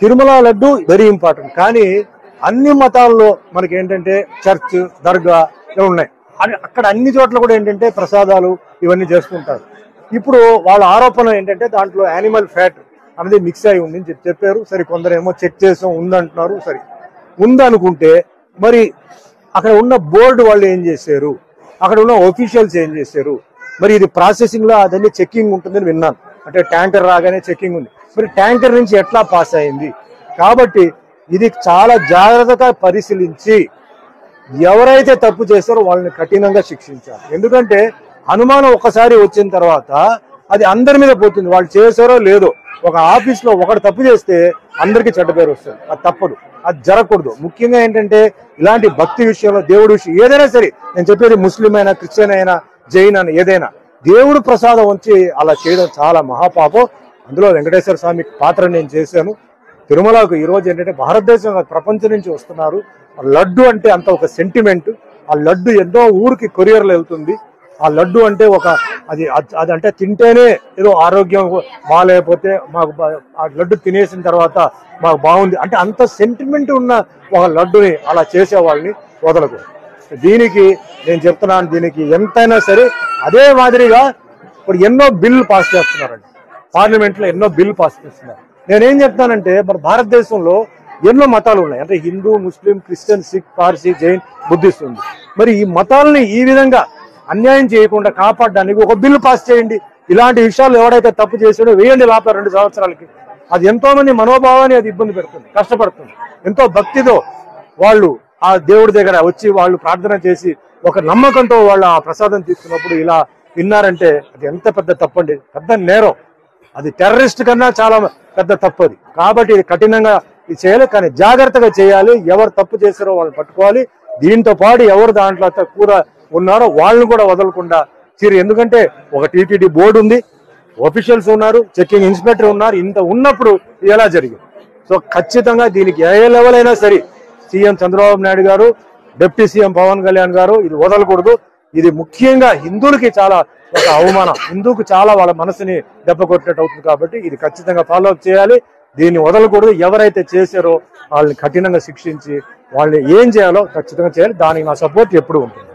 Tirumala laddu very important. కానీ అన్ని మతాల్లో మనకి ఏంటంటే చర్చ్, దర్గా ఉన్నాయి. అక్కడ అన్ని చోట్ల కూడా ఏంటంటే ప్రసాదాలు ఇవన్నీ చేసుకుంటారు. ఇప్పుడు వాళ్ళ ఆరోపణ ఏంటంటే దాంట్లో యానిమల్ ఫ్యాట్ అనేది మిక్స్ అయి ఉంది అని చెప్పారు. సరే, కొందరేమో చెక్ చేసాం ఉందంటున్నారు. సరే, ఉందనుకుంటే మరి అక్కడ ఉన్న బోర్డు వాళ్ళు ఏం చేశారు, అక్కడ ఉన్న ఒఫీషియల్స్ ఏం చేశారు? మరి ఇది ప్రాసెసింగ్ లో అదన్నీ చెక్కింగ్ ఉంటుందని విన్నాను. అంటే ట్యాంకర్ రాగానే చెక్కింగ్ ఉంది. మరి ట్యాంకర్ నుంచి ఎట్లా పాస్ అయింది? కాబట్టి ఇది చాలా జాగ్రత్తగా పరిశీలించి ఎవరైతే తప్పు చేస్తారో వాళ్ళని కఠినంగా శిక్షించాలి. ఎందుకంటే అనుమానం ఒకసారి వచ్చిన తర్వాత అది అందరి మీద పోతుంది. వాళ్ళు చేశారో లేదో, ఒక ఆఫీస్ లో ఒకటి తప్పు చేస్తే అందరికీ చెడ్డ పేరు వస్తుంది. అది తప్పదు, అది జరగకూడదు. ముఖ్యంగా ఏంటంటే ఇలాంటి భక్తి విషయంలో, దేవుడి విషయం ఏదైనా సరే, నేను చెప్పేది ముస్లిం అయినా, క్రిస్టియన్ అయినా, జైన్ అయినా, ఏదైనా దేవుడు ప్రసాదం వచ్చి అలా చేయడం చాలా మహాపాపం. అందులో వెంకటేశ్వర స్వామి పాత్ర నేను చేశాను. తిరుమలకు ఈరోజు ఏంటంటే భారతదేశం, ప్రపంచం నుంచి వస్తున్నారు. లడ్డు అంటే అంత ఒక సెంటిమెంట్. ఆ లడ్డు ఎన్నో ఊరికి కొరియర్లు వెళ్తుంది. ఆ లడ్డు అంటే అది అంటే తింటేనే ఏదో ఆరోగ్యం బాగాలేకపోతే మాకు ఆ లడ్డు తినేసిన తర్వాత మాకు బాగుంది అంటే అంత సెంటిమెంట్ ఉన్న ఒక లడ్డుని అలా చేసే వాళ్ళని వదలకు. దీనికి నేను చెప్తున్నాను, దీనికి ఎంతైనా సరే అదే మాదిరిగా ఇప్పుడు ఎన్నో బిల్లు పాస్ చేస్తున్నారండి. పార్లమెంట్ లో ఎన్నో బిల్లు పాస్ చేస్తున్నారు. నేనేం చెప్తానంటే మన భారతదేశంలో ఎన్నో మతాలు ఉన్నాయి. అంటే Hindu, Muslim, Christian, Sikh, Parsi, Jain, Buddhist ఉంది. మరి ఈ మతాలని ఈ విధంగా అన్యాయం చేయకుండా కాపాడడానికి ఒక బిల్లు పాస్ చేయండి. ఇలాంటి విషయాలు ఎవరైతే తప్పు చేసాడో వేయండి లోపల 2 సంవత్సరాలకి. అది ఎంతో మంది మనోభావాన్ని అది ఇబ్బంది పెడుతుంది, కష్టపడుతుంది. ఎంతో భక్తితో వాళ్ళు ఆ దేవుడి దగ్గర వచ్చి వాళ్ళు ప్రార్థన చేసి ఒక నమ్మకంతో వాళ్ళు ఆ ప్రసాదం తీసుకున్నప్పుడు ఇలా విన్నారంటే అది ఎంత పెద్ద తప్పండి, పెద్ద నేరం. అది టెర్రరిస్ట్ కన్నా చాలా పెద్ద తప్పు అది. కాబట్టి ఇది కఠినంగా ఇది చేయాలి, కానీ జాగ్రత్తగా చేయాలి. ఎవరు తప్పు చేశారో వాళ్ళని పట్టుకోవాలి. దీంతో పాటు ఎవరు దాంట్లో కూడా ఉన్నారో వాళ్ళని కూడా వదలకుండా ఎందుకంటే ఒక టీటీడీ బోర్డు ఉంది, ఆఫీషియల్స్ ఉన్నారు, చెకింగ్ ఇన్స్పెక్టర్ ఉన్నారు. ఇంత ఉన్నప్పుడు ఎలా జరిగింది? సో ఖచ్చితంగా దీనికి ఏ లెవెల్ అయినా సరే సీఎం చంద్రబాబు నాయుడు గారు, డిప్యూటీ సీఎం పవన్ కళ్యాణ్ గారు ఇది వదలకూడదు. ఇది ముఖ్యంగా హిందువులకి చాలా ఒక అవమానం, హిందూకు చాలా వాళ్ళ మనసుని దెబ్బ కొట్టినట్టు అవుతుంది. కాబట్టి ఇది ఖచ్చితంగా ఫాలో అప్ చేయాలి. దీన్ని వదలకూడదు. ఎవరైతే చేశారో వాళ్ళని కఠినంగా శిక్షించి వాళ్ళని ఏం చేయాలో ఖచ్చితంగా చేయాలి. దానికి నా సపోర్ట్ ఎప్పుడు ఉంటుంది.